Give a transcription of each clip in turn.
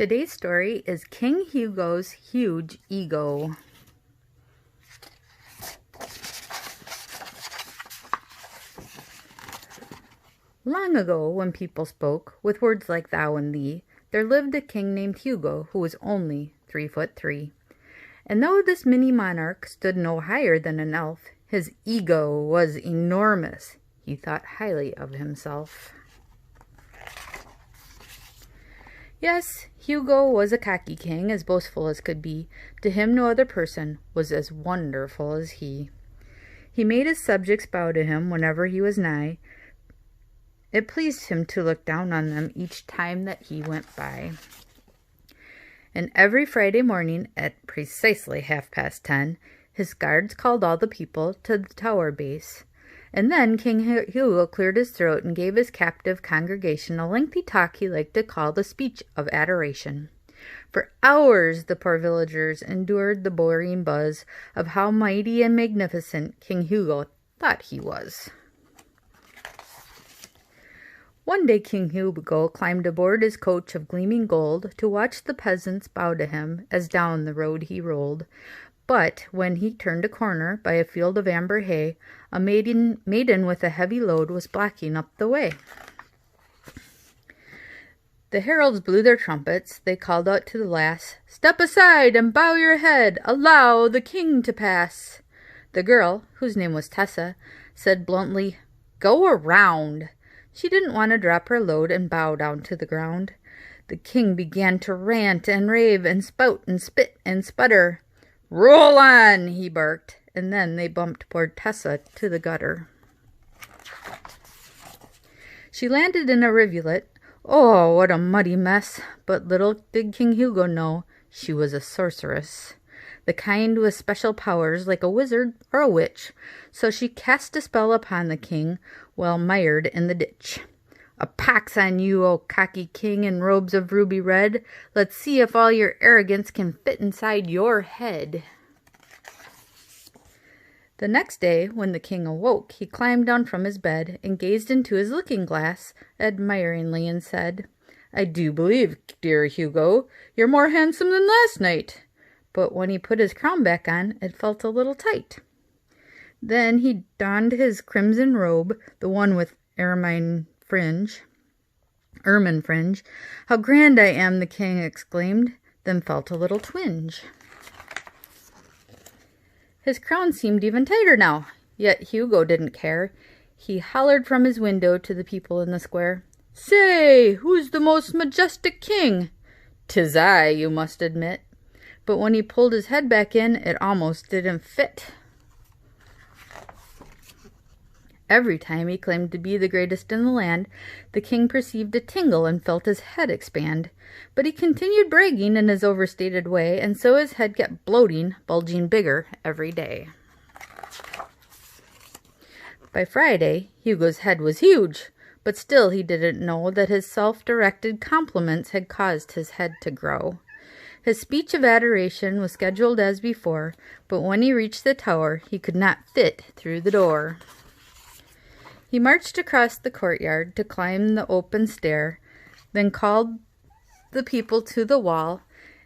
Today's story is King Hugo's Huge Ego. Long ago, when people spoke with words like thou and thee, there lived a king named Hugo who was only 3'3". And though this mini monarch stood no higher than an elf, his ego was enormous. He thought highly of himself. Yes, Hugo was a cocky king, as boastful as could be. To him no other person was as wonderful as he. He made his subjects bow to him whenever he was nigh. It pleased him to look down on them each time that he went by. And every Friday morning at precisely 10:30, his guards called all the people to the tower base. And then King Hugo cleared his throat and gave his captive congregation a lengthy talk he liked to call the speech of adoration. For hours the poor villagers endured the boring buzz of how mighty and magnificent King Hugo thought he was. One day King Hugo climbed aboard his coach of gleaming gold to watch the peasants bow to him as down the road he rolled. But when he turned a corner by a field of amber hay, a maiden with a heavy load was blocking up the way. The heralds blew their trumpets. They called out to the lass, "Step aside and bow your head. Allow the king to pass." The girl, whose name was Tessa, said bluntly, "Go around." She didn't want to drop her load and bow down to the ground. The king began to rant and rave and spout and spit and sputter. "Roll on," he barked, and then they bumped poor Tessa to the gutter. She landed in a rivulet. Oh, what a muddy mess! But little did King Hugo know she was a sorceress, the kind with special powers like a wizard or a witch. So she cast a spell upon the king while mired in the ditch. "A pox on you, O cocky king in robes of ruby red. Let's see if all your arrogance can fit inside your head." The next day, when the king awoke, he climbed down from his bed and gazed into his looking-glass admiringly and said, "I do believe, dear Hugo, you're more handsome than last night." But when he put his crown back on, it felt a little tight. Then he donned his crimson robe, the one with ermine fringe. "How grand I am," the king exclaimed, then felt a little twinge. His crown seemed even tighter now, yet Hugo didn't care. He hollered from his window to the people in the square, "Say, who's the most majestic king?" "'Tis I, you must admit." But when he pulled his head back in, it almost didn't fit. Every time he claimed to be the greatest in the land, the king perceived a tingle and felt his head expand. But he continued bragging in his overstated way, and so his head kept bloating, bulging bigger every day. By Friday, Hugo's head was huge, but still he didn't know that his self-directed compliments had caused his head to grow. His speech of adoration was scheduled as before, but when he reached the tower, he could not fit through the door. He marched across the courtyard to climb the open stair, then called the people to the wall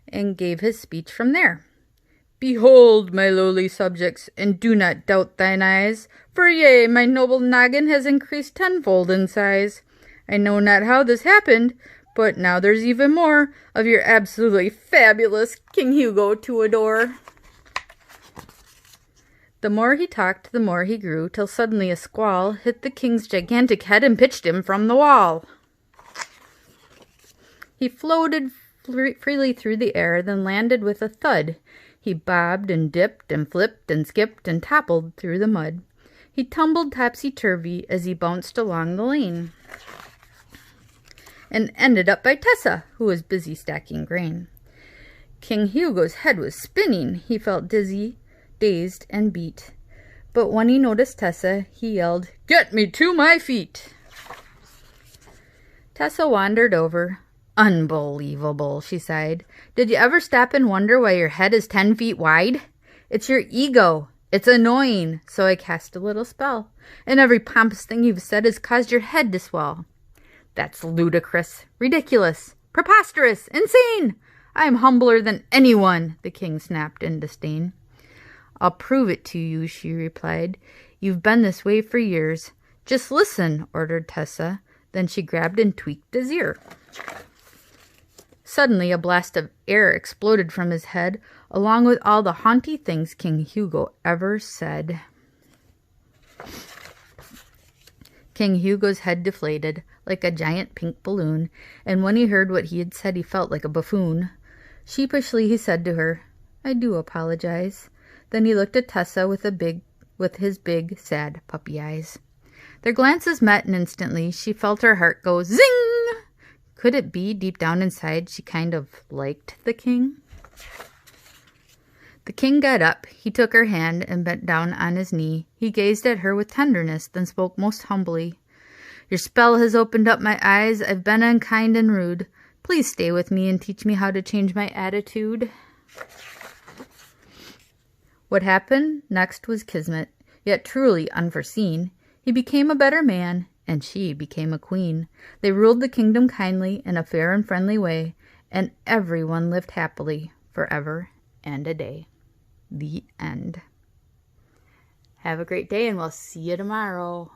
and gave his speech from there. "Behold, my lowly subjects, and do not doubt thine eyes, for yea, my noble noggin has increased tenfold in size. I know not how this happened, but now there's even more of your absolutely fabulous King Hugo to adore." The more he talked, the more he grew, till suddenly a squall hit the king's gigantic head and pitched him from the wall. He floated freely through the air, then landed with a thud. He bobbed and dipped and flipped and skipped and toppled through the mud. He tumbled topsy-turvy as he bounced along the lane, and ended up by Tessa, who was busy stacking grain. King Hugo's head was spinning. He felt dizzy, dazed, and beat. But when he noticed Tessa, he yelled, "Get me to my feet!" Tessa wandered over. "Unbelievable," she sighed. "Did you ever stop and wonder why your head is 10 feet wide? It's your ego. It's annoying, so I cast a little spell, and every pompous thing you've said has caused your head to swell." "That's ludicrous, ridiculous. Preposterous! Insane! I am humbler than anyone, the king snapped in disdain. I'll prove it to you, she replied. You've been this way for years. Just listen, ordered Tessa. Then she grabbed and tweaked his ear. Suddenly, a blast of air exploded from his head, along with all the haunty things King Hugo ever said. King Hugo's head deflated, like a giant pink balloon, and when he heard what he had said, he felt like a buffoon. Sheepishly, he said to her, I do apologize. Then he looked at Tessa with his big, sad puppy eyes. Their glances met, and instantly she felt her heart go zing! Could it be, deep down inside, she kind of liked the king? The king got up. He took her hand and bent down on his knee. He gazed at her with tenderness, then spoke most humbly. Your spell has opened up my eyes. I've been unkind and rude. Please stay with me and teach me how to change my attitude. What happened next was kismet, yet truly unforeseen. He became a better man, and she became a queen. They ruled the kingdom kindly in a fair and friendly way, and everyone lived happily forever and a day. The end. Have a great day, and we'll see you tomorrow.